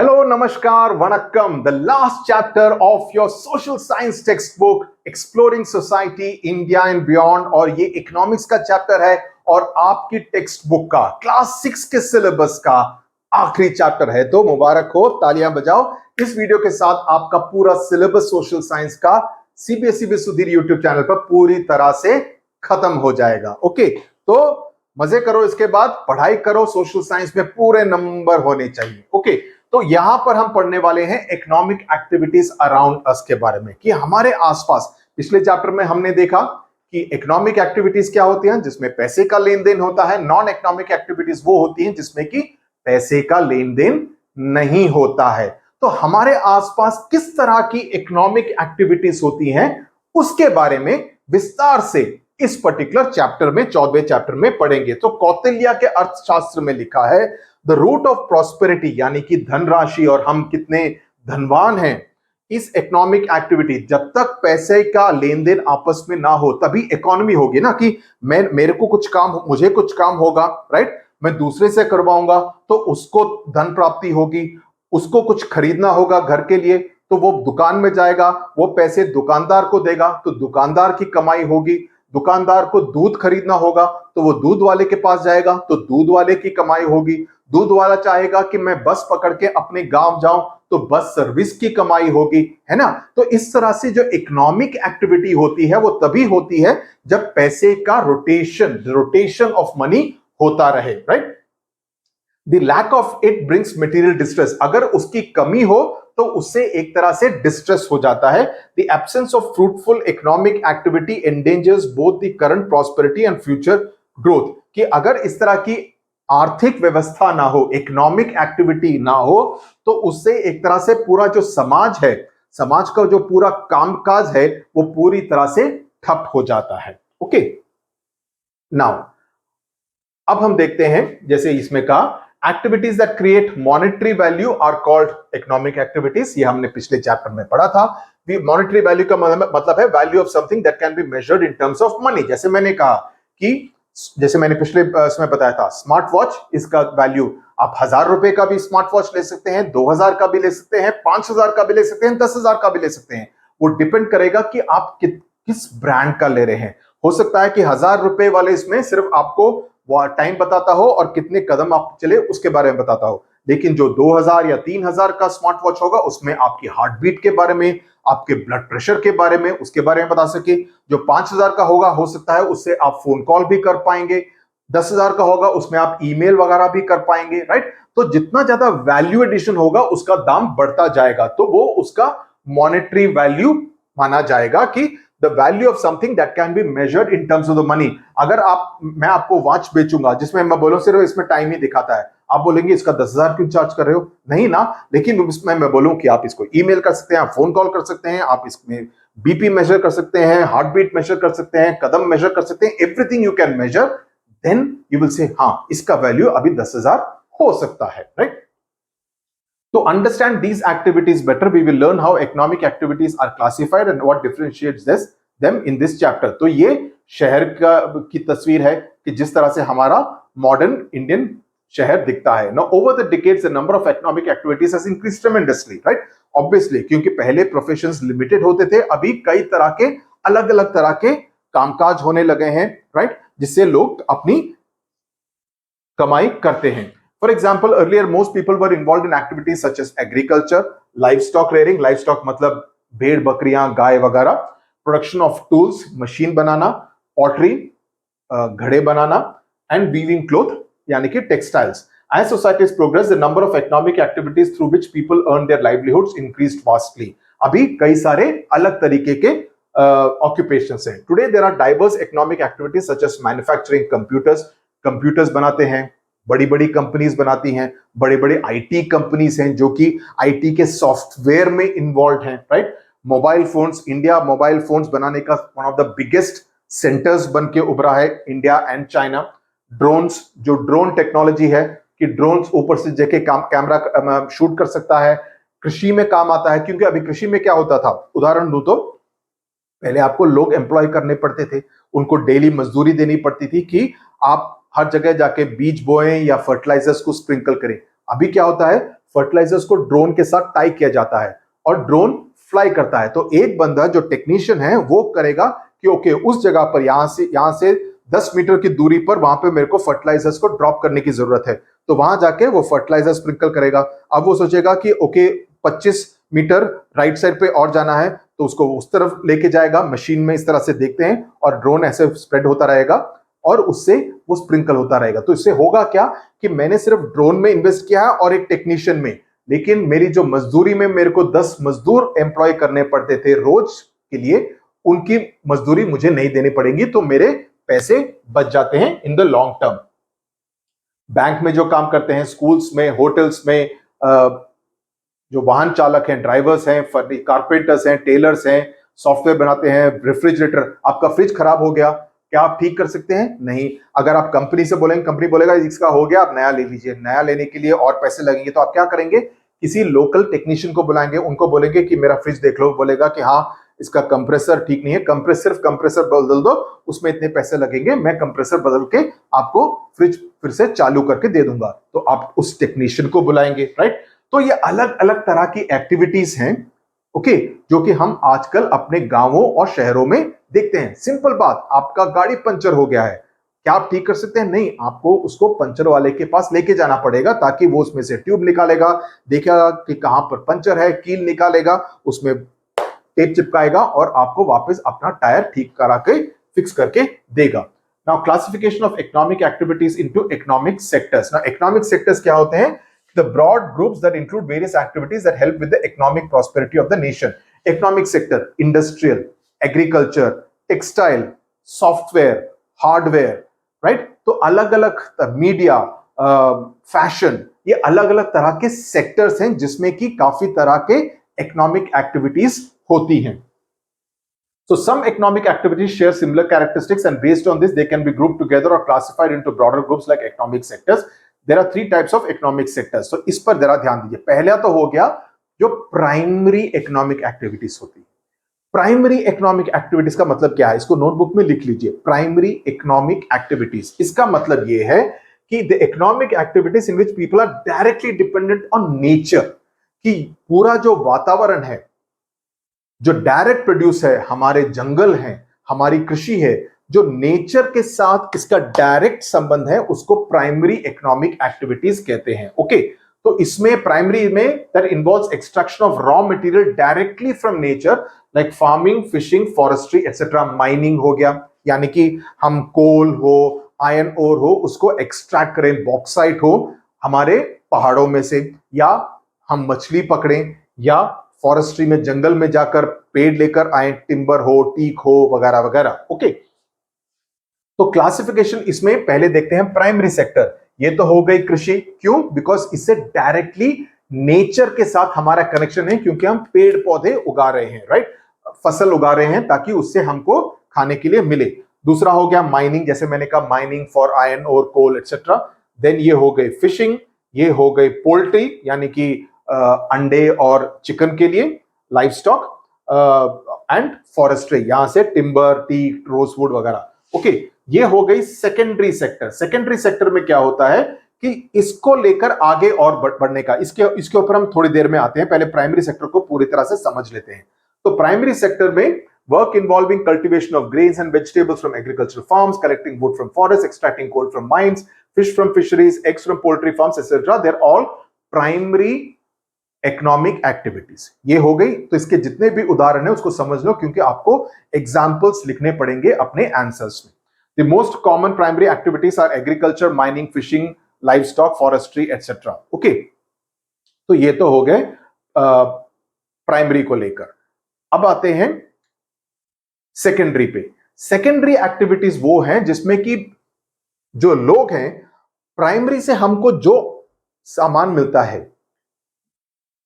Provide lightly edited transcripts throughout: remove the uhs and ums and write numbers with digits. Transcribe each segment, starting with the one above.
Hello, Namaskar, Vanakkam, the last chapter of your social science textbook, Exploring Society, India and Beyond, और ये economics का chapter है और आपकी टेक्स्ट बुक का क्लास 6 के सिलेबस का आखिरी चैप्टर है। तो मुबारक हो, तालियां बजाओ। इस वीडियो के साथ आपका पूरा सिलेबस सोशल साइंस का CBSE with Sudhir YouTube channel पर पूरी तरह से खत्म हो जाएगा। ओके, तो मजे करो, इसके बाद पढ़ाई करो। सोशल साइंस में पूरे नंबर होने चाहिए। ओके, तो यहां पर हम पढ़ने वाले हैं इकोनॉमिक एक्टिविटीज अराउंड अस के बारे में, कि हमारे आसपास। पिछले चैप्टर में हमने देखा कि इकोनॉमिक एक्टिविटीज क्या होती हैं, जिसमें पैसे का लेन देन होता है। नॉन इकोनॉमिक एक्टिविटीज वो होती हैं जिसमें कि पैसे का लेन देन नहीं होता है। तो हमारे आसपास किस तरह की इकोनॉमिक एक्टिविटीज होती हैं, उसके बारे में विस्तार से इस पर्टिकुलर चैप्टर में, 14वें चैप्टर में पढ़ेंगे। तो कौटिल्य के अर्थशास्त्र में लिखा है, द रूट ऑफ प्रॉस्पेरिटी, यानी कि धनराशि और हम कितने धनवान हैं, इस इकोनॉमिक एक्टिविटी, जब तक पैसे का लेन देन आपस में ना हो तभी इकोनॉमी होगी ना। कि मेरे को कुछ काम, मुझे कुछ काम होगा, राइट, मैं दूसरे से करवाऊंगा तो उसको धन प्राप्ति होगी, उसको कुछ खरीदना होगा घर के लिए तो वो दुकान में जाएगा, वो पैसे दुकानदार को देगा तो दुकानदार की कमाई होगी। दुकानदार को दूध खरीदना होगा तो वो दूध वाले के पास जाएगा तो दूध वाले की कमाई होगी। दूध वाला चाहेगा कि मैं बस पकड़ के अपने गांव जाऊं तो बस सर्विस की कमाई होगी, है ना। तो इस तरह से जो इकोनॉमिक एक्टिविटी होती है वो तभी होती है जब पैसे का रोटेशन ऑफ मनी होता रहे, right. The lack of it brings material distress, अगर उसकी कमी हो तो उससे एक तरह से डिस्ट्रेस हो जाता है। The absence of fruitful economic activity endangers both the current prosperity and future growth, कि अगर इस तरह की आर्थिक व्यवस्था ना हो, इकोनॉमिक एक्टिविटी ना हो, तो उससे एक तरह से पूरा जो समाज है, समाज का जो पूरा कामकाज है वो पूरी तरह से ठप हो जाता है। ओके, नाउ अब हम देखते हैं, जैसे इसमें कहा, activities that create monetary value are called economic activities. ये हमने पिछले चैप्टर में पढ़ा था। मॉनेटरी वैल्यू का मतलब है value of something that can be measured in terms of money. जैसे मैंने कहा कि, जैसे मैंने पिछले समय बताया था, स्मार्ट वॉच, इसका वैल्यू आप 1000 रुपए का भी स्मार्ट वॉच ले सकते हैं, 2000 का भी ले सकते हैं, 5000 का भी ले सकते हैं, 10,000 का भी ले सकते हैं। वो डिपेंड करेगा कि आप किस ब्रांड का ले रहे हैं। हो सकता है कि 1000 रुपए वाले इसमें सिर्फ आपको टाइम बताता हो और कितने कदम आप चले उसके बारे में बताता हो, लेकिन जो 2000 या 3000 का स्मार्ट वॉच होगा उसमें आपकी हार्ट बीट के बारे में, आपके ब्लड प्रेशर के बारे में, उसके बारे में बता सके। जो 5000 का होगा, हो सकता है उससे आप फोन कॉल भी कर पाएंगे। 10,000 का होगा, उसमें आप ईमेल वगैरह भी कर पाएंगे, राइट। तो जितना ज्यादा वैल्यू एडिशन होगा उसका दाम बढ़ता जाएगा, तो वो उसका मॉनेटरी वैल्यू माना जाएगा, कि the value of something that can be measured in terms of the money. अगर मैं आपको वॉच बेचूंगा जिसमें मैं बोलूं सिर्फ इसमें टाइम ही दिखाता है, आप बोलेंगे इसका 10,000 क्यों चार्ज कर रहे हो? नहीं ना, लेकिन इसमें मैं बोलूं कि आप इसको ईमेल कर सकते हैं, आप फोन कॉल कर सकते हैं, आप इसमें बीपी मेजर कर सकते हैं, हार्ट बीट मेजर कर सकते हैं, कदम मेजर कर सकते हैं, everything you can measure, then you will say हाँ, इसका वैल्यू अभी 10,000 हो सकता है, right. To understand these activities better, we will learn how economic activities are classified and what differentiates them in this chapter. तो ये शहर की तस्वीर है कि जिस तरह से हमारा मॉडर्न इंडियन शहर दिखता है। Now, over the decades, the number of economic activities has increased tremendously, right? Obviously, क्योंकि पहले प्रोफेशंस लिमिटेड होते थे, अभी कई तरह के अलग अलग तरह के कामकाज होने लगे हैं, राइट, जिससे लोग अपनी कमाई करते हैं। For example, earlier most people were involved in activities such as agriculture, livestock rearing, livestock मतलब भेड़ बकरियां गाय वगैरह, production of tools, machine banana, pottery, घड़े बनाना, and weaving cloth यानी कि textiles. As societies progress, the number of economic activities through which people earn their livelihoods increased vastly. अभी कई सारे अलग तरीके के occupations हैं. Today there are diverse economic activities such as manufacturing computers बनाते हैं, बड़ी बड़ी कंपनीज बनाती हैं, बड़े बड़े आईटी कंपनीज हैं जो कि आईटी के सॉफ्टवेयर में इन्वॉल्व हैं, right. Mobile phones, India mobile phones बनाने का one of the biggest centres बन के उभरा है, इंडिया एंड चाइना। ड्रोन्स, जो ड्रोन टेक्नोलॉजी है कि ड्रोन्स ऊपर से जाके कैमरा शूट कर सकता है, कृषि में काम आता है। क्योंकि अभी कृषि में क्या होता था, उदाहरण दूं तो पहले आपको लोग एम्प्लॉय करने पड़ते थे, उनको डेली मजदूरी देनी पड़ती थी कि आप हर जगह जाके बीज बोएं या फर्टिलाइजर्स को स्प्रिंकल करें। अभी क्या होता है, फर्टिलाइजर्स को ड्रोन के साथ टाई किया जाता है और ड्रोन फ्लाई करता है। तो एक बंदा जो टेक्नीशियन है वो करेगा कि ओके उस जगह पर यहां से 10 मीटर की दूरी पर वहां पे मेरे को फर्टिलाइजर्स को ड्रॉप करने की जरूरत है, तो वहां जाके वो फर्टिलाइजर स्प्रिंकल करेगा। अब वो सोचेगा कि ओके 25 मीटर राइट साइड पे और जाना है, तो उसको उस तरफ लेके जाएगा, मशीन में इस तरह से देखते हैं और ड्रोन ऐसे स्प्रेड होता रहेगा और उससे वो स्प्रिंकल होता रहेगा। तो इससे होगा क्या कि मैंने सिर्फ ड्रोन में इन्वेस्ट किया है और एक टेक्नीशियन में, लेकिन मेरी जो मजदूरी में मेरे को 10 मजदूर एम्प्लॉय करने पड़ते थे रोज के लिए, उनकी मजदूरी मुझे नहीं देनी पड़ेगी, तो मेरे पैसे बच जाते हैं in the long term. Bank में जो काम करते हैं, स्कूल्स में, होटल्स में, जो वाहन चालक हैं, ड्राइवर्स हैं, कारपेंटर्स हैं, टेलर्स हैं, सॉफ्टवेयर बनाते हैं, रेफ्रिजरेटर, आपका फ्रिज खराब हो गया, क्या आप ठीक कर सकते हैं? नहीं। अगर आप कंपनी से बोलेंगे, कंपनी बोलेगा इसका हो गया आप नया ले लीजिए, नया लेने के लिए और पैसे लगेंगे, तो आप क्या करेंगे? किसी लोकल टेक्नीशियन को बुलाएंगे, उनको बोलेंगे कि मेरा फ्रिज देख लो, बोलेगा कि हाँ इसका कंप्रेसर ठीक नहीं है, सिर्फ कंप्रेसर बदल दो, उसमें इतने पैसे लगेंगे, मैं कंप्रेसर बदल के आपको फ्रिज फिर से चालू करके दे दूंगा। तो आप उस टेक्नीशियन को बुलाएंगे, राइट? तो ये अलग अलग तरह की एक्टिविटीज हैं, ओके, जो कि हम आजकल अपने गांवों और शहरों में देखते हैं। सिंपल बात, आपका गाड़ी पंचर हो गया है, क्या आप ठीक कर सकते हैं? नहीं, आपको उसको पंचर वाले के पास लेके जाना पड़ेगा, ताकि वो उसमें से ट्यूब निकालेगा, देखेगा कि कहां पर पंचर है, कील निकालेगा, उसमें टेप चिपकाएगा और आपको वापस अपना टायर ठीक करा के फिक्स करके देगा। Now classification of economic activities into economic sectors. Now economic sectors क्या होते हैं? The broad groups that include various activities that help with the economic prosperity of the nation. Economic sector, industrial, agriculture, textile, software, hardware, right? तो अलग अलग media, fashion, ये अलग अलग तरह के सेक्टर्स हैं जिसमें कि काफी तरह के इकोनॉमिक एक्टिविटीज होती हैं। So some economic activities share similar characteristics, and based on this they can be grouped together or classified into broader groups like economic sectors. There are 3 types of economic sectors. So इस पर जरा ध्यान दीजिए। पहला तो हो गया जो प्राइमरी इकोनॉमिक एक्टिविटीज होती है। प्राइमरी इकोनॉमिक एक्टिविटीज का मतलब क्या है? इसको नोटबुक में लिख लीजिए। प्राइमरी इकोनॉमिक एक्टिविटीज, इसका मतलब ये है कि the economic activities in which people are directly dependent on nature, कि पूरा जो वातावरण है, जो डायरेक्ट प्रोड्यूस है, हमारे जंगल हैं, हमारी कृषि है, जो नेचर के साथ इसका डायरेक्ट संबंध है, उसको प्राइमरी इकोनॉमिक एक्टिविटीज कहते हैं। ओके, तो इसमें प्राइमरी में that involves extraction of raw material directly from nature, like farming, fishing, forestry etcetera. Mining हो गया, यानी कि हम कोल हो, आयरन ओर हो, उसको एक्सट्रैक्ट करें, बॉक्साइट हो हमारे पहाड़ों में से, या हम मछली पकड़ें, या फॉरेस्ट्री में जंगल में जाकर पेड़ लेकर आए, टिम्बर हो, टीक हो, वगैरह वगैरह। ओके, तो क्लासिफिकेशन इसमें पहले देखते हैं प्राइमरी सेक्टर। ये तो हो गई कृषि, क्यों? बिकॉज इससे डायरेक्टली नेचर के साथ हमारा कनेक्शन है, क्योंकि हम पेड़ पौधे उगा रहे हैं, राइट? फसल उगा रहे हैं ताकि उससे हमको खाने के लिए मिले। दूसरा हो गया माइनिंग, जैसे मैंने कहा माइनिंग फॉर आयरन और कोल एटसेट्रा। देन ये हो गई फिशिंग, ये हो गई पोल्ट्री, यानी कि अंडे और चिकन के लिए, लाइव स्टॉक, एंड फॉरेस्ट्री, यहां से टिम्बर, टीक, रोजवुड वगैरह। ओके, ये हो गई सेकेंडरी सेक्टर। सेकेंडरी सेक्टर में क्या होता है कि इसको लेकर आगे और बढ़ने का, इसके ऊपर हम थोड़ी देर में आते हैं, पहले प्राइमरी सेक्टर को पूरी तरह से समझ लेते हैं। तो प्राइमरी सेक्टर में work involving cultivation of grains and vegetables from agricultural farms, collecting wood from forests, extracting coal from mines, fish from fisheries, eggs from poultry farms, etc. They're all primary economic activities. ये हो गई। तो इसके जितने भी उदाहरण है उसको समझ लो, क्योंकि आपको एग्जाम्पल्स लिखने पड़ेंगे अपने आंसर्स में। The most common primary activities are agriculture, mining, fishing, livestock, forestry, etc. Okay, तो ये तो हो गए प्राइमरी को लेकर। अब आते हैं सेकेंडरी पे। सेकेंडरी एक्टिविटीज वो हैं जिसमें कि जो लोग हैं, प्राइमरी से हमको जो सामान मिलता है,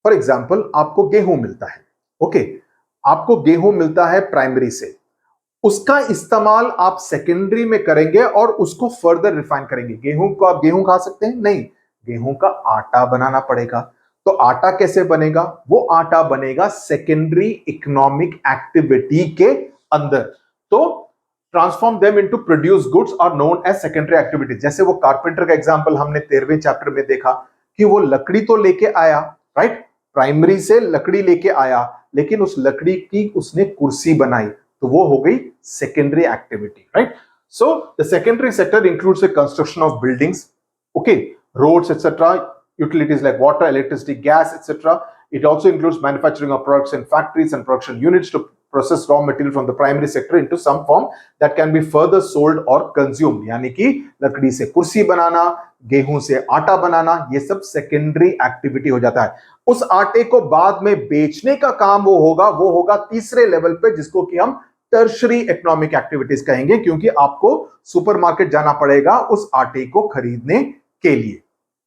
फॉर एग्जाम्पल आपको गेहूं मिलता है, ओके, आपको गेहूं मिलता है प्राइमरी से, उसका इस्तेमाल आप सेकेंडरी में करेंगे और उसको फर्दर रिफाइन करेंगे। गेहूं को आप गेहूं खा सकते हैं? नहीं, गेहूं का आटा बनाना पड़ेगा। तो आटा कैसे बनेगा? वो आटा बनेगा सेकेंडरी इकोनॉमिक एक्टिविटी के अंदर। तो transform them into produce goods are known as secondary activity. जैसे वो कारपेंटर का एग्जांपल हमने 13वें चैप्टर में देखा कि वो लकड़ी तो लेके आया, राइट, प्राइमरी से लकड़ी लेके आया, लेकिन उस लकड़ी की उसने कुर्सी बनाई, तो वो हो गई secondary activity, right. So the secondary sector includes the construction of buildings, okay, roads etcetera, utilities like water, electricity, gas, etc. It also includes manufacturing of products in factories and production units to process raw material from the primary sector into some form that can be further sold or consumed. यानी कि लकड़ी से कुर्सी बनाना, गेहूं से आटा बनाना, ये सब सेकेंडरी एक्टिविटी हो जाता है. उस आटे को बाद में बेचने का काम वो होगा तीसरे लेवल पे, जिसको कि हम टर्शरी इकोनॉमिक एक्टिविटीज कहेंगे, क्योंकि आपको सुपरमार्केट जाना पड़ेगा उस आटे को खरीदने के लिए,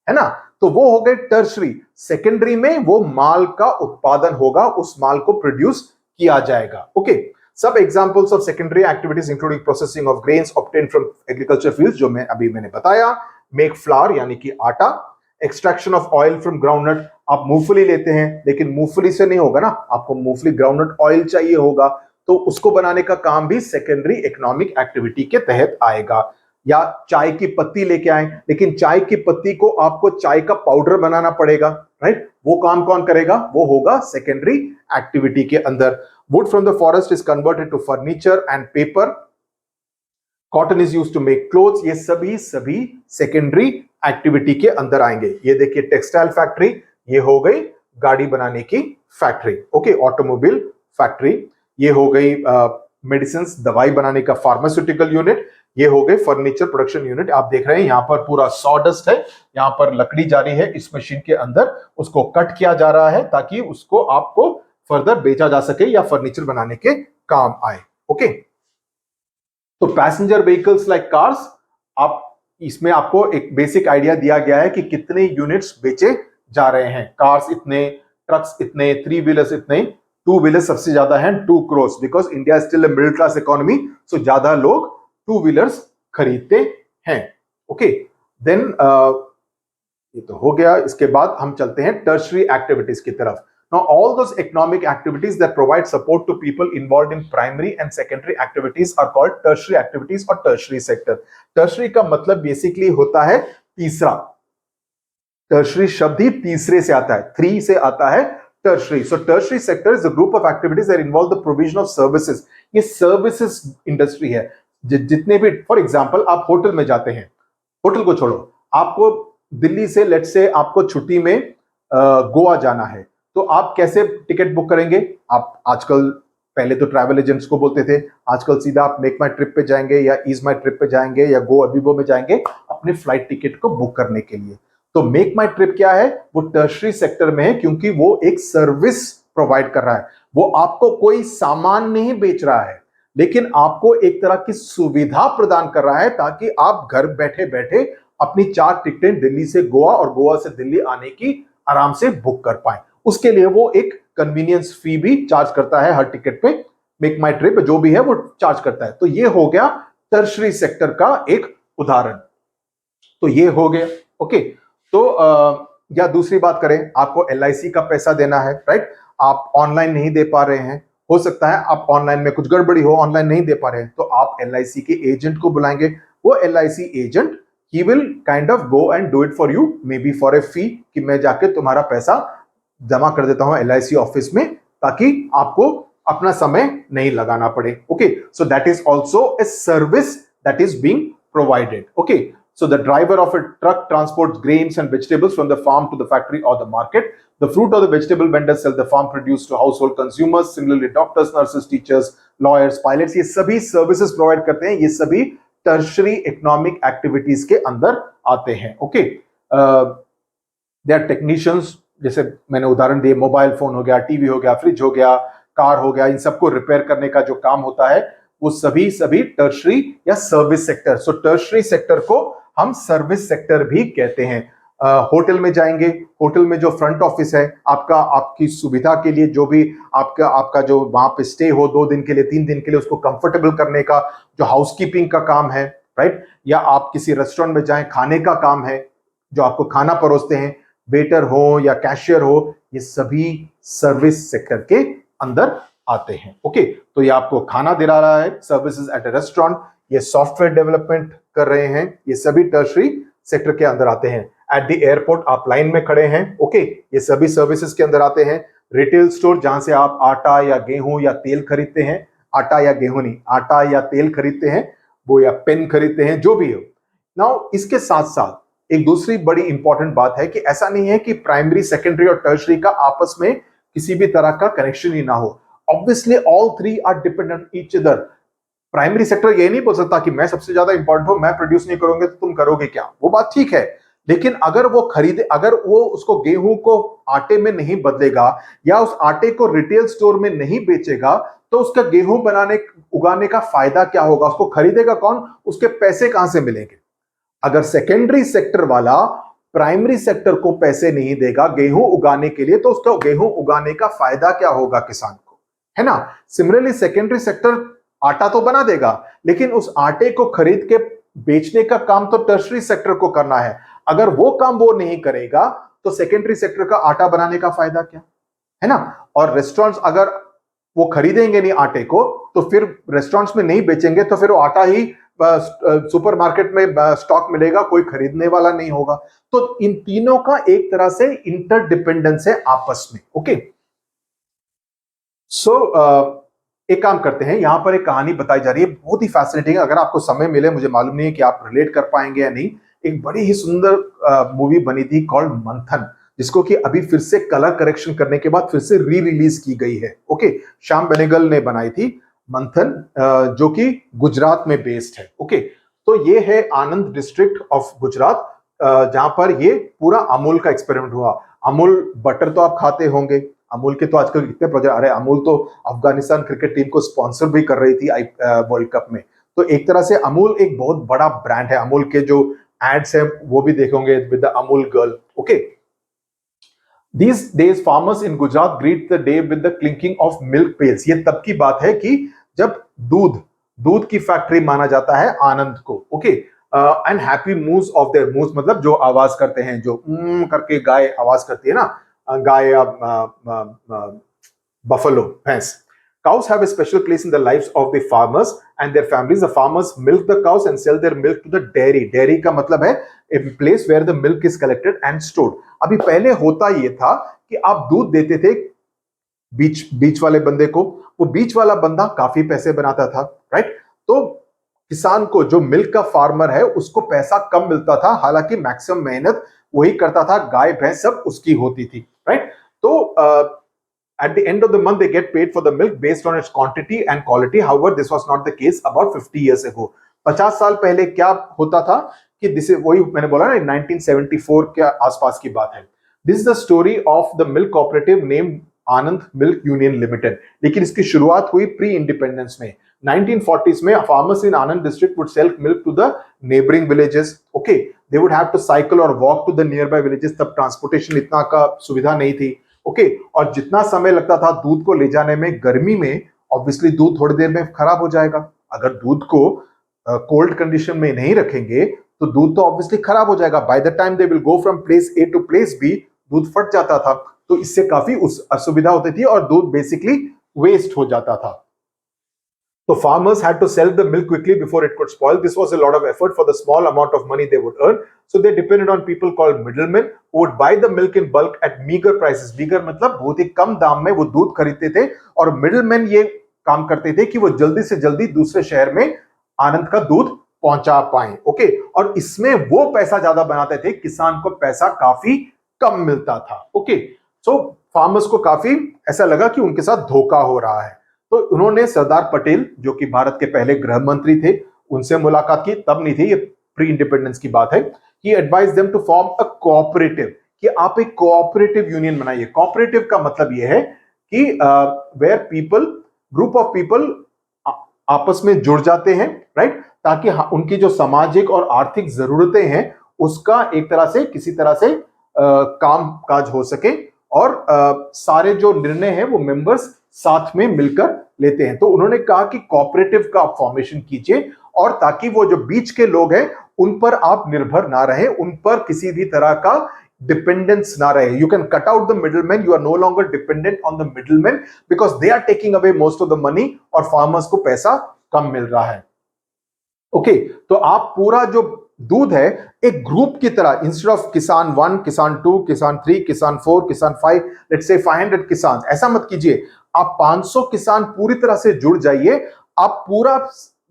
है ना. तो वो हो गए टर्शरी. सेकेंडरी में वो माल का उत्पादन होगा, उस माल को प्रोड्यूस किया जाएगा. ओके, सब examples of secondary activities including processing of grains obtained from agriculture fields, जो मैंने बताया. मेक फ्लावर यानी कि आटा. Extraction of oil from groundnut, आप मूंगफली लेते हैं, लेकिन मूंगफली से नहीं होगा ना, आपको मूंगफली ग्राउंडनट ऑयल चाहिए होगा, तो उसको बनाने का काम भी सेकेंडरी इकोनॉमिक एक्टिविटी के तहत आएगा. या चाय की पत्ती लेके आए, लेकिन चाय की पत्ती को आपको चाय का पाउडर बनाना पड़ेगा, राइट, वो काम कौन करेगा, वो होगा सेकेंडरी एक्टिविटी के अंदर. Wood from the forest is converted to furniture and paper. Cotton is used to make clothes. ये सभी सेकेंडरी एक्टिविटी के अंदर आएंगे. ये देखिए टेक्सटाइल फैक्ट्री, ये हो गई गाड़ी बनाने की फैक्ट्री, ओके, ऑटोमोबाइल फैक्ट्री. ये हो गई मेडिसिन, दवाई बनाने का फार्मास्यूटिकल यूनिट. ये हो गए फर्नीचर प्रोडक्शन यूनिट. आप देख रहे हैं यहां पर पूरा सॉडस्ट है, यहां पर लकड़ी जा रही है इस मशीन के अंदर, उसको कट किया जा रहा है ताकि उसको आपको फर्दर बेचा जा सके या फर्नीचर बनाने के काम आए. ओके, तो पैसेंजर व्हीकल्स लाइक कार्स, आप इसमें आपको एक बेसिक आइडिया दिया गया है कि कितने यूनिट्स बेचे जा रहे हैं. कार्स इतने, ट्रक्स इतने, थ्री व्हीलर्स इतने, टू व्हीलर्स सबसे ज्यादा हैं 2 crores, because India still a middle class economy, so ज्यादा लोग टू व्हीलर्स खरीदते हैं. ओके, देन ये तो हो गया. इसके बाद हम चलते हैं टर्शरी एक्टिविटीज की तरफ. Now all those economic activities that provide support to people involved in primary and secondary activities are called tertiary activities or tertiary sector. Tertiary का मतलब बेसिकली होता है तीसरा. टर्शरी शब्द ही तीसरे से आता है, 3 से आता है tertiary. So tertiary sector is a group of activities that involve the provision of services. ये सर्विसेज इंडस्ट्री है. जितने भी, फॉर एग्जांपल आप होटल में जाते हैं, होटल को छोड़ो, आपको दिल्ली से लेट्स से आपको छुट्टी में गोवा जाना है, तो आप कैसे टिकट बुक करेंगे? आप आजकल, पहले तो ट्रैवल एजेंट्स को बोलते थे, आजकल सीधा आप मेक माई ट्रिप पे जाएंगे या ईज माई ट्रिप पे जाएंगे या गो अबीबो में जाएंगे अपने फ्लाइट टिकट को बुक करने के लिए. तो मेक माई ट्रिप क्या है? वो टर्शरी सेक्टर में है, क्योंकि वो एक सर्विस प्रोवाइड कर रहा है. वो आपको कोई सामान नहीं बेच रहा है, लेकिन आपको एक तरह की सुविधा प्रदान कर रहा है ताकि आप घर बैठे बैठे अपनी 4 टिकटें दिल्ली से गोवा और गोवा से दिल्ली आने की आराम से बुक कर पाए. उसके लिए वो एक कन्वीनियंस फी भी चार्ज करता है हर टिकट पे. मेक माई ट्रिप जो भी है वो चार्ज करता है. तो ये हो गया टर्शरी सेक्टर का एक उदाहरण. तो ये हो गया. ओके, तो या दूसरी बात करें, आपको LIC का पैसा देना है, राइट, आप ऑनलाइन नहीं दे पा रहे हैं, हो सकता है आप ऑनलाइन में कुछ गड़बड़ी हो, ऑनलाइन नहीं दे पा रहे हैं, तो आप LIC के एजेंट को बुलाएंगे. वो LIC agent, he will kind of go and do it for you, maybe for a fee, कि मैं जाके तुम्हारा पैसा जमा कर देता हूं LIC ऑफिस में, ताकि आपको अपना समय नहीं लगाना पड़े. Okay, so that is also a service that is being provided. Okay, so the driver of a truck transports grains and vegetables from the farm to the factory or the market. The fruit or the vegetable vendors sell the farm produce to household consumers. Similarly, doctors, nurses, teachers, lawyers, pilots, ये सभी services provide करते हैं. ये सभी tertiary economic activities के अंदर आते हैं. ओके, दे आर टेक्नीशियंस, जैसे मैंने उदाहरण दिए, मोबाइल फोन हो गया, टीवी हो गया, फ्रिज हो गया, कार हो गया, इन सबको रिपेयर करने का जो काम होता है वो सभी टर्शरी या सर्विस सेक्टर. सो टर्शरी सेक्टर को हम सर्विस सेक्टर भी कहते हैं. होटल में जाएंगे, होटल में जो फ्रंट ऑफिस है आपका, आपकी सुविधा के लिए जो भी आपका जो वहां पे स्टे हो 2 दिन के लिए, 3 दिन के लिए, उसको कंफर्टेबल करने का जो हाउसकीपिंग का काम है, राइट, या आप किसी रेस्टोरेंट में जाएं, खाने का काम है, जो आपको खाना परोसते हैं, वेटर हो या कैशियर हो, ये सभी सर्विस सेक्टर के अंदर आते हैं. ओके, तो ये आपको खाना दिला रहा है, सर्विसेज एट ए रेस्टोरेंट, ये सॉफ्टवेयर डेवलपमेंट कर रहे हैं, ये सभी टर्शरी सेक्टर के अंदर आते हैं. एट द एयरपोर्ट आप लाइन में खड़े हैं, ओके, ये सभी सर्विसेज के अंदर आते हैं। रिटेल स्टोर जहां से आप आटा या गेहूं या तेल खरीदते हैं, आटा या गेहूं नहीं, आटा या तेल खरीदते हैं, वो या पेन खरीदते हैं, जो भी हो। नाउ इसके साथ साथ एक दूसरी बड़ी इंपॉर्टेंट बात है कि ऐसा नहीं है कि प्राइमरी, सेकेंडरी और टर्शरी का आपस में किसी भी तरह का कनेक्शन ही ना हो। Obviously all three are dependent each other. Primary sector ये नहीं बोल सकता कि मैं सबसे ज्यादा इंपॉर्टेंट हूं, मैं प्रोड्यूस नहीं करूंगे तो तुम करोगे क्या, वो बात ठीक है। लेकिन अगर वो खरीदे, अगर वो उसको गेहूं को आटे में नहीं बदलेगा या उस आटे को रिटेल स्टोर में नहीं बेचेगा, तो उसका गेहूं उगाने का फायदा क्या होगा? उसको खरीदेगा कौन? उसके पैसे कहां से मिलेंगे? अगर सेकेंडरी सेक्टर वाला प्राइमरी सेक्टर को पैसे नहीं देगा गेहूं उगाने के लिए, तो उसका गेहूं उगाने का फायदा क्या होगा किसान को, है ना? सिमिलरली सेकेंडरी सेक्टर आटा तो बना देगा, लेकिन उस आटे को खरीद के बेचने का काम तो टर्शरी सेक्टर को करना है। अगर वो काम वो नहीं करेगा, तो सेकेंडरी सेक्टर का आटा बनाने का फायदा क्या, है ना? और रेस्टोरेंट्स अगर वो खरीदेंगे नहीं आटे को, तो फिर रेस्टोरेंट्स में नहीं बेचेंगे, तो फिर वो आटा ही सुपरमार्केट में स्टॉक मिलेगा, कोई खरीदने वाला नहीं होगा। तो इन तीनों का एक तरह से इंटरडिपेंडेंस है आपस में, ओके। सो एक काम करते हैं, यहां पर एक कहानी बताई जा रही है, बहुत ही फैसिनेटिंग। अगर आपको समय मिले, मुझे मालूम नहीं है कि आप रिलेट कर पाएंगे या नहीं, एक बड़ी ही सुंदर मूवी बनी थी कॉल्ड मंथन, जिसको कि अभी फिर से कलर करेक्शन करने के बाद फिर से री रिलीज की गई है, ओके। श्याम बेनेगल ने बनाई थी मंथन, जो कि गुजरात में बेस्ड है, ओके। तो ये है आनंद डिस्ट्रिक्ट ऑफ गुजरात, जहां पर ये पूरा अमूल का एक्सपेरिमेंट हुआ। अमूल बटर तो आप खाते होंगे, अमूल के तो आजकल कितने प्रोजेक्ट, अरे अमूल तो अफगानिस्तान क्रिकेट टीम को स्पॉन्सर भी कर रही थी वर्ल्ड कप में। तो एक तरह से अमूल एक बहुत बड़ा ब्रांड है। अमूल के जो एड्स है वो भी देखेंगे with the Amul girl, okay. These days farmers in Gujarat greet the day with the clinking of milk pails। ये तब की बात है कि जब दूध की फैक्ट्री माना जाता है आनंद को, okay. And happy moves of their moves, मतलब जो आवाज करते हैं, जो करके गाय आवाज करती है ना, गाय या बफलो, भैंस। Cows have a special place in the lives of the farmers and their families. The farmers milk the cows and sell their milk to the dairy. Dairy का मतलब है a place where the milk is collected and stored. अभी पहले होता ये था कि आप दूध देते थे बीच वाले बंदे को, वो बीच वाला बंदा काफी पैसे बनाता था, राइट? तो किसान को, जो मिल्क का फार्मर है, उसको पैसा कम मिलता था, हालांकि मैक्सिमम मेहनत वही करता था, गाय भैंस सब उसकी होती थी, राइट? तो at the end of the month they get paid for the milk based on its quantity and quality. However, this was not the case about 50 years ago. 50 साल पहले क्या होता था कि वही मैंने बोला ना, 1974 के आसपास की बात है। This is the story of the milk cooperative named Anand milk union limited. लेकिन इसकी शुरुआत हुई प्री इंडिपेंडेंस में। 1940s में farmers in Anand district would sell milk to the neighboring villages. Okay, they would have to cycle or walk to the nearby villages. तब transportation इतना का सुविधा नहीं थी, ओके। और जितना समय लगता था दूध को ले जाने में, गर्मी में ऑब्वियसली दूध थोड़ी देर में खराब हो जाएगा। अगर दूध को कोल्ड कंडीशन में नहीं रखेंगे तो दूध तो ऑब्वियसली खराब हो जाएगा। By the time they will go from place A to place B, दूध फट जाता था, तो इससे काफी असुविधा होती थी और दूध बेसिकली वेस्ट हो जाता था। So farmers had to sell the milk quickly before it could spoil. This was a lot of effort for the small amount of money they would earn. So they depended on people called middlemen who would buy the milk in bulk at meager prices. Meager मतलब बहुत ही कम दाम में वो दूध खरीदते थे, और middlemen ये काम करते थे कि वो जल्दी से जल्दी दूसरे शहर में आनंद का दूध पहुंचा पाए, ओके। और इसमें वो पैसा ज्यादा बनाते थे, किसान को पैसा काफी कम मिलता था, ओके। सो फार्मर्स को काफी ऐसा लगा कि उनके साथ धोखा हो रहा है, तो उन्होंने सरदार पटेल, जो कि भारत के पहले गृह मंत्री थे, उनसे मुलाकात की। तब नहीं थी, ये प्री इंडिपेंडेंस की बात है। He advise them to form a cooperative, कि आप एक कोऑपरेटिव यूनियन बनाइए। कोऑपरेटिव का मतलब यह है कि where people, group of people आपस में जुड़ जाते हैं, राइट, ताकि उनकी जो सामाजिक और आर्थिक जरूरतें हैं उसका एक तरह से, किसी तरह से काम काज हो सके, और सारे जो निर्णय हैं वो मेंबर्स साथ में मिलकर लेते हैं। तो उन्होंने कहा कि कोऑपरेटिव का फॉर्मेशन कीजिए, और ताकि वो जो बीच के लोग हैं उन पर आप निर्भर ना रहे, उन पर किसी भी तरह का डिपेंडेंस ना रहे। You can cut out the middleman, you are no longer dependent on the middleman because they are taking away most of the money, और फार्मर्स को पैसा कम मिल रहा है, ओके। तो आप पूरा जो दूध है एक ग्रुप की तरह, इंस्टेड ऑफ किसान 1, किसान 2, किसान 3, किसान 4, किसान 5, लेट्स से 500 किसान, ऐसा मत कीजिए। आप 500 किसान पूरी तरह से जुड़ जाइए, आप पूरा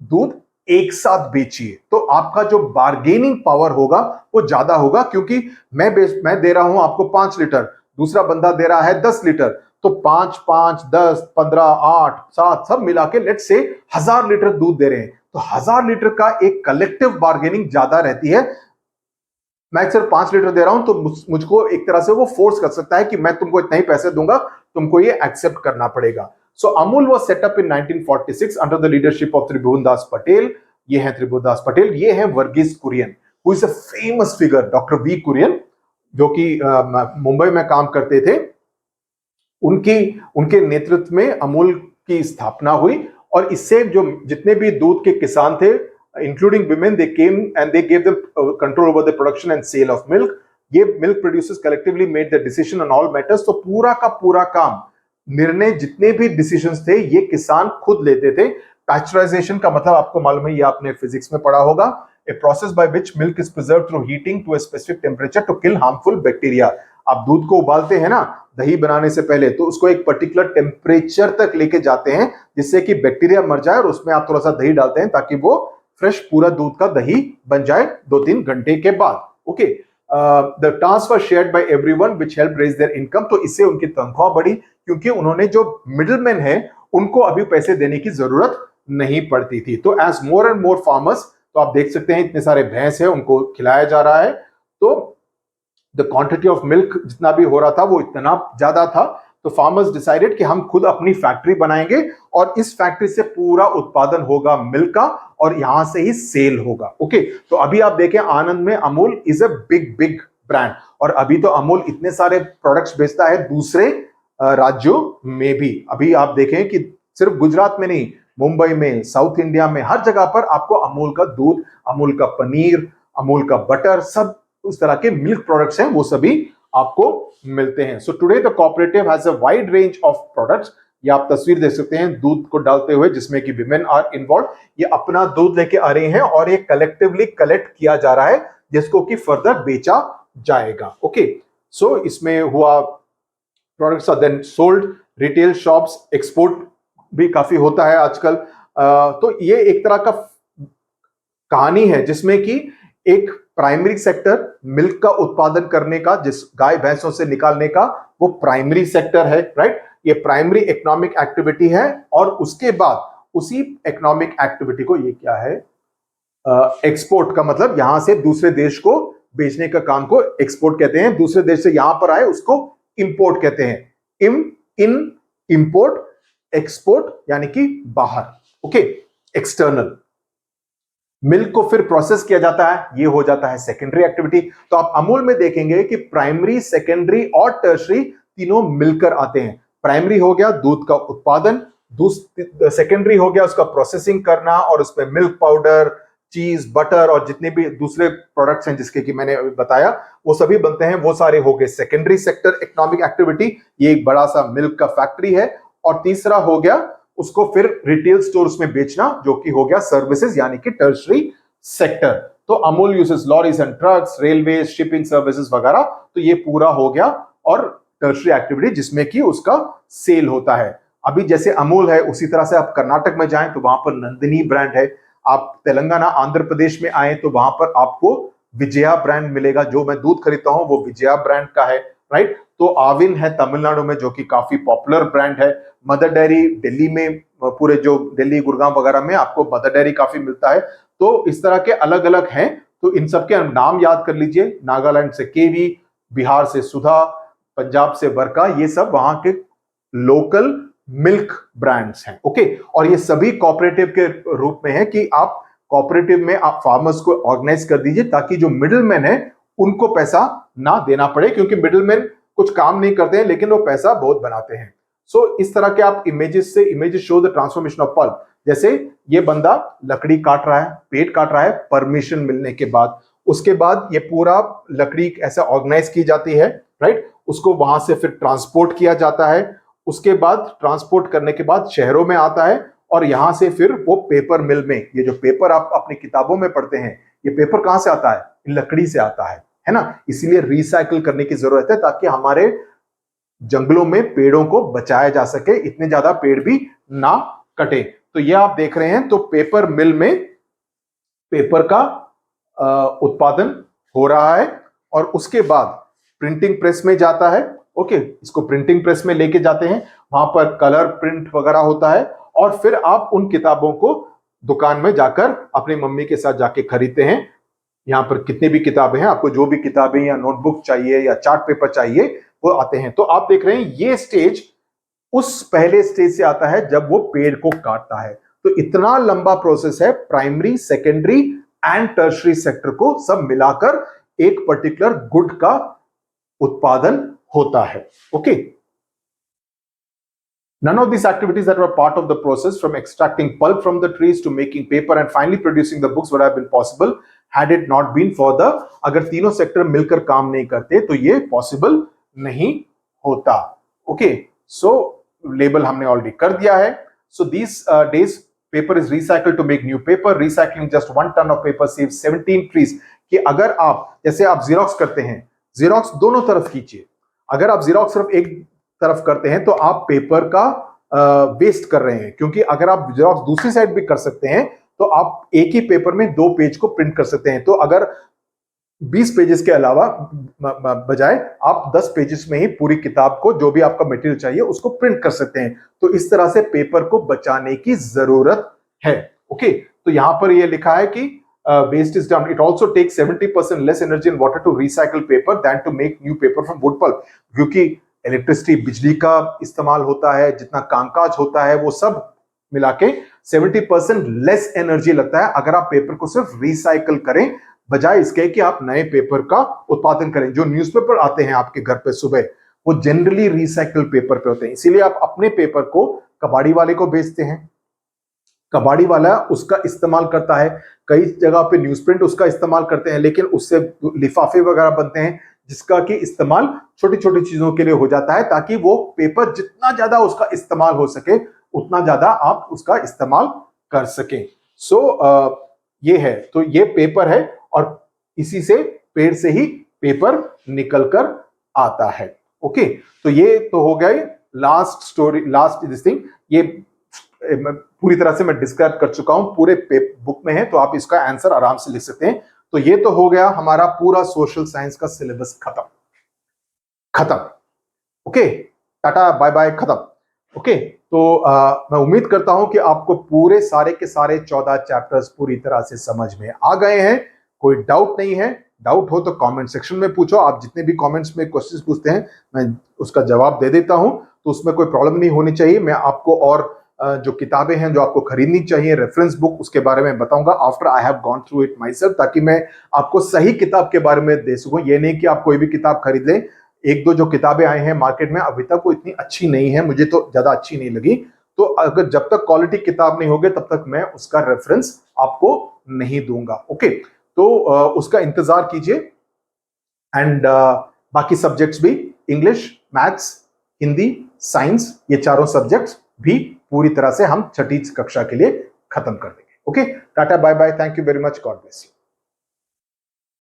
दूध एक साथ बेचिए, तो आपका जो बार्गेनिंग पावर होगा वो ज्यादा होगा, क्योंकि मैं दे रहा हूं आपको 5 लीटर, दूसरा बंदा दे रहा है 10 लीटर, तो 5 5 10 15 8 7 सब मिला के लेट्स से 1000 लीटर दूध दे रहे हैं, तो 1000 लीटर का एक कलेक्टिव बार्गेनिंग ज्यादा रहती है। मैं सिर्फ 5 लीटर दे रहा हूं तो मुझको एक तरह से वो फोर्स कर सकता है कि मैं तुमको इतना ही पैसे दूंगा, तुमको ये एक्सेप्ट करना पड़ेगा। So Amul was set up in 1946 under the leadership of Tribhuvan Das Patel. ये हैं त्रिभुवन दास पटेल, ये हैं Verghese Kurien, who is a famous figure, doctor V Kurien, जो कि मुंबई में काम करते थे। उनकी उनके नेतृत्व में अमूल की स्थापना हुई, और इससे जो जितने भी दूध के किसान थे, including women, they came and they gave them control over the production and sale of milk. ये milk producers collectively made the decision on all matters, तो पूरा का पूरा काम, निर्णय, जितने भी डिसीजंस थे ये किसान खुद लेते थे। पैस्चराइजेशन का मतलब आपको मालूम है, ये आपने फिजिक्स में पढ़ा होगा, a process by which milk is preserved through heating to a specific temperature to kill harmful bacteria. आप दूध को उबालते हैं ना दही बनाने से पहले, तो उसको एक पर्टिकुलर टेम्परेचर तक लेके जाते हैं जिससे कि बैक्टीरिया मर जाए, और उसमें आप थोड़ा सा दही डालते हैं ताकि वो फ्रेश पूरा दूध का दही बन जाए 2-3 घंटे के बाद। Okay, the task was shared by everyone which help raise their income, तो इससे उनकी तनख्वाह बढ़ी, क्योंकि उन्होंने जो मिडिलमैन है उनको अभी पैसे देने की जरूरत नहीं पड़ती थी। तो as more and more farmers, तो आप देख सकते हैं इतने सारे भैंस है उनको खिलाया जा रहा है, तो द क्वांटिटी ऑफ मिल्क जितना भी हो रहा था वो इतना ज्यादा था, तो फार्मर्स डिसाइडेड कि हम खुद अपनी फैक्ट्री बनाएंगे, और इस फैक्ट्री से पूरा उत्पादन होगा मिल्क का, और यहां से ही सेल होगा। ओके, तो अभी आप देखें आनंद में Amul is a big big brand, और अभी तो अमूल इतने सारे प्रोडक्ट्स बेचता है दूसरे राज्यों में भी। अभी आप देखें कि सिर्फ गुजरात में नहीं, मुंबई में, साउथ इंडिया में, हर जगह पर आपको अमूल का दूध, अमूल का पनीर, अमूल का बटर, सब उस तरह के मिल्क प्रोडक्ट्स हैं वो सभी आपको मिलते हैं। So today the cooperative has a wide range of products. ये आप तस्वीर देख सकते हैं दूध को डालते हुए, जिसमें कि विमेन आर इन्वॉल्व। ये अपना दूध लेके आ रहे हैं और ये कलेक्टिवली कलेक्ट किया जा रहा है, जिसको कि फर्दर बेचा जाएगा। ओके, सो इसमें हुआ, products are then sold, retail shops, export भी काफी होता है आजकल। तो ये एक तरह का कहानी है जिसमें कि एक प्राइमरी सेक्टर मिल्क का उत्पादन करने का, जिस गाय भैंसों से निकालने का, वो प्राइमरी सेक्टर है, राइट। ये प्राइमरी इकोनॉमिक एक्टिविटी है, और उसके बाद उसी इकोनॉमिक एक्टिविटी को, ये क्या है, एक्सपोर्ट का मतलब यहां से दूसरे देश को बेचने का काम को एक्सपोर्ट कहते हैं। दूसरे देश से यहां पर आए उसको इंपोर्ट कहते हैं। इन इंपोर्ट, एक्सपोर्ट यानी कि बाहर। Okay, external. मिल्क को फिर प्रोसेस किया जाता है, ये हो जाता है सेकेंडरी एक्टिविटी। तो आप अमूल में देखेंगे कि प्राइमरी, सेकेंडरी और टर्शरी तीनों मिलकर आते हैं। प्राइमरी हो गया दूध का उत्पादन, सेकेंडरी हो गया उसका प्रोसेसिंग करना, और उसमें मिल्क पाउडर, चीज, बटर और जितने भी दूसरे प्रोडक्ट्स हैं जिसके कि मैंने बताया वो सभी बनते हैं, वो सारे हो गए सेकेंडरी सेक्टर इकोनॉमिक एक्टिविटी। ये एक बड़ा सा मिल्क का फैक्ट्री है। और तीसरा हो गया उसको फिर रिटेल स्टोर्स में बेचना, जो कि हो गया सर्विसेज यानी कि टर्शरी सेक्टर। तो Amul uses lorries and trucks, railway, shipping services वगैरह, तो ये पूरा हो गया। और टर्शरी एक्टिविटी जिसमें कि उसका सेल होता है। अभी जैसे अमूल है उसी तरह से आप कर्नाटक में जाएं तो वहां पर नंदिनी ब्रांड है। आप तेलंगाना, आंध्र प्रदेश में आए तो वहां पर आपको विजया ब्रांड मिलेगा। जो मैं दूध खरीदता हूं वो विजया ब्रांड का है, राइट। तो आविन है तमिलनाडु में, जो कि काफी पॉपुलर ब्रांड है। मदर डेयरी दिल्ली में, पूरे जो दिल्ली, गुड़गांव वगैरह में आपको मदर डेयरी काफी मिलता है। तो इस तरह के अलग अलग हैं, तो इन सबके नाम याद कर लीजिए। नागालैंड से केवी, बिहार से सुधा, पंजाब से बरका, ये सब वहां के लोकल मिल्क ब्रांड्स हैं। ओके, और ये सभी कोऑपरेटिव के रूप में है कि आप कोऑपरेटिव में आप फार्मर्स को ऑर्गेनाइज कर दीजिए, ताकि जो मिडिलमैन है उनको पैसा ना देना पड़े, क्योंकि मिडिलमैन कुछ काम नहीं करते हैं लेकिन वो पैसा बहुत बनाते हैं। सो इस तरह के आप images show the transformation of pulp. जैसे ये बंदा लकड़ी काट रहा है, पेड़ काट रहा है परमिशन मिलने के बाद। उसके बाद ये पूरा लकड़ी ऐसा ऑर्गेनाइज की जाती है, राइट। उसको वहां से फिर ट्रांसपोर्ट किया जाता है। उसके बाद ट्रांसपोर्ट करने के बाद शहरों में आता है, और यहां से फिर वो पेपर मिल में, ये जो पेपर आप अपनी किताबों में पढ़ते हैं, ये पेपर कहां से आता है? लकड़ी से आता है ना। इसीलिए रिसाइकल करने की जरूरत है ताकि हमारे जंगलों में पेड़ों को बचाया जा सके, इतने ज्यादा पेड़ भी ना कटे। तो ये आप देख रहे हैं, तो पेपर मिल में पेपर का उत्पादन हो रहा है और उसके बाद प्रिंटिंग प्रेस में जाता है। ओके, इसको प्रिंटिंग प्रेस में लेके जाते हैं, वहां पर कलर प्रिंट वगैरह होता है और फिर आप उन किताबों को दुकान में जाकर अपनी मम्मी के साथ जाके खरीदते हैं। यहाँ पर कितनी भी किताबें हैं, आपको जो भी किताबें या नोटबुक चाहिए या चार्ट पेपर चाहिए वो आते हैं। तो आप देख रहे हैं ये स्टेज उस पहले स्टेज से आता है जब वो पेड़ को काटता है। तो इतना लंबा प्रोसेस है, primary, secondary and tertiary sector को सब मिलाकर एक पर्टिकुलर गुड का उत्पादन होता है। Okay, none of these activities that were part of the process from extracting pulp from the trees to making paper and finally producing the books would have been possible had it not been for the, अगर तीनों sector मिलकर काम नहीं करते तो ये possible नहीं होता। ओके, सो लेबल हमने ऑलरेडी कर दिया है। सो these days paper is recycled to make new paper. Recycling just 1 ton of paper saves 17 trees. कि अगर आप, जैसे आप जीरोक्स करते हैं, जीरोक्स दोनों तरफ कीजिए। अगर आप जीरोक्स सिर्फ एक तरफ करते हैं तो आप पेपर का वेस्ट कर रहे हैं, क्योंकि अगर आप जेरोक्स दूसरी साइड भी कर सकते हैं तो आप एक ही पेपर में 2 पेज को प्रिंट कर सकते हैं। तो अगर 20 पेजेस के अलावा बजाय आप 10 पेजेस में ही पूरी किताब को, जो भी आपका मटेरियल चाहिए, उसको प्रिंट कर सकते हैं। तो इस तरह से पेपर को बचाने की जरूरत है। ओके, तो यहां पर यह लिखा है कि waste is done. It also takes 70% less energy and water to recycle paper than to make new paper from wood pulp. क्योंकि इलेक्ट्रिसिटी, बिजली का इस्तेमाल होता है, जितना कामकाज होता है वो सब मिला के 70% लेस एनर्जी लगता है अगर आप पेपर को सिर्फ रिसाइकल करें, बजाय इसके कि आप नए पेपर का उत्पादन करें। जो न्यूज़पेपर आते हैं आपके घर पे सुबह, वो जनरली रिसाइकल पेपर पे होते हैं। इसीलिए आप अपने पेपर को कबाड़ी वाले को बेचते हैं, कबाड़ी वाला उसका इस्तेमाल करता है, कई जगह पे न्यूज़प्रिंट उसका इस्तेमाल करते हैं, लेकिन उससे लिफाफे वगैरह बनते हैं जिसका कि इस्तेमाल छोटी छोटी चीजों के लिए हो जाता है, ताकि वो पेपर जितना ज्यादा उसका इस्तेमाल हो सके उतना ज्यादा आप उसका इस्तेमाल कर सकें। सो ये है, तो ये पेपर है और इसी से, पेड़ से ही पेपर निकलकर आता है। ओके, तो ये तो हो गया last story, last this thing. ये पूरी तरह से मैं डिस्क्राइब कर चुका हूं, पूरे बुक में है, तो आप इसका आंसर आराम से लिख सकते हैं। तो ये तो हो गया हमारा पूरा सोशल साइंस का सिलेबस खत्म। ओके, टाटा बाय बाय, खत्म। ओके, तो मैं उम्मीद करता हूं कि आपको पूरे सारे के सारे 14 चैप्टर्स पूरी तरह से समझ में आ गए हैं। कोई डाउट नहीं है? डाउट हो तो कमेंट सेक्शन में पूछो। आप जितने भी कमेंट्स में क्वेश्चंस पूछते हैं मैं उसका जवाब दे देता हूं, तो उसमें कोई प्रॉब्लम नहीं होनी चाहिए। मैं आपको और जो किताबें हैं जो आपको खरीदनी चाहिए, रेफरेंस बुक, उसके बारे में बताऊंगा after I have gone through it my self, ताकि मैं आपको सही किताब के बारे में दे सकूं। ये नहीं कि आप कोई भी किताब खरीद लें। एक दो जो किताबें आई हैं मार्केट में अभी तक वो इतनी अच्छी नहीं है, मुझे तो ज्यादा अच्छी नहीं लगी। तो अगर जब तक क्वालिटी किताब नहीं होगी तब तक मैं उसका रेफरेंस आपको नहीं दूंगा। ओके, तो उसका इंतजार कीजिए। एंड बाकी सब्जेक्ट्स भी, इंग्लिश, मैथ्स, हिंदी, साइंस, ये चारों सब्जेक्ट्स भी पूरी तरह से हम 6ठी कक्षा के लिए खत्म कर देंगे। Okay, tata bye bye, thank you very much, God bless you.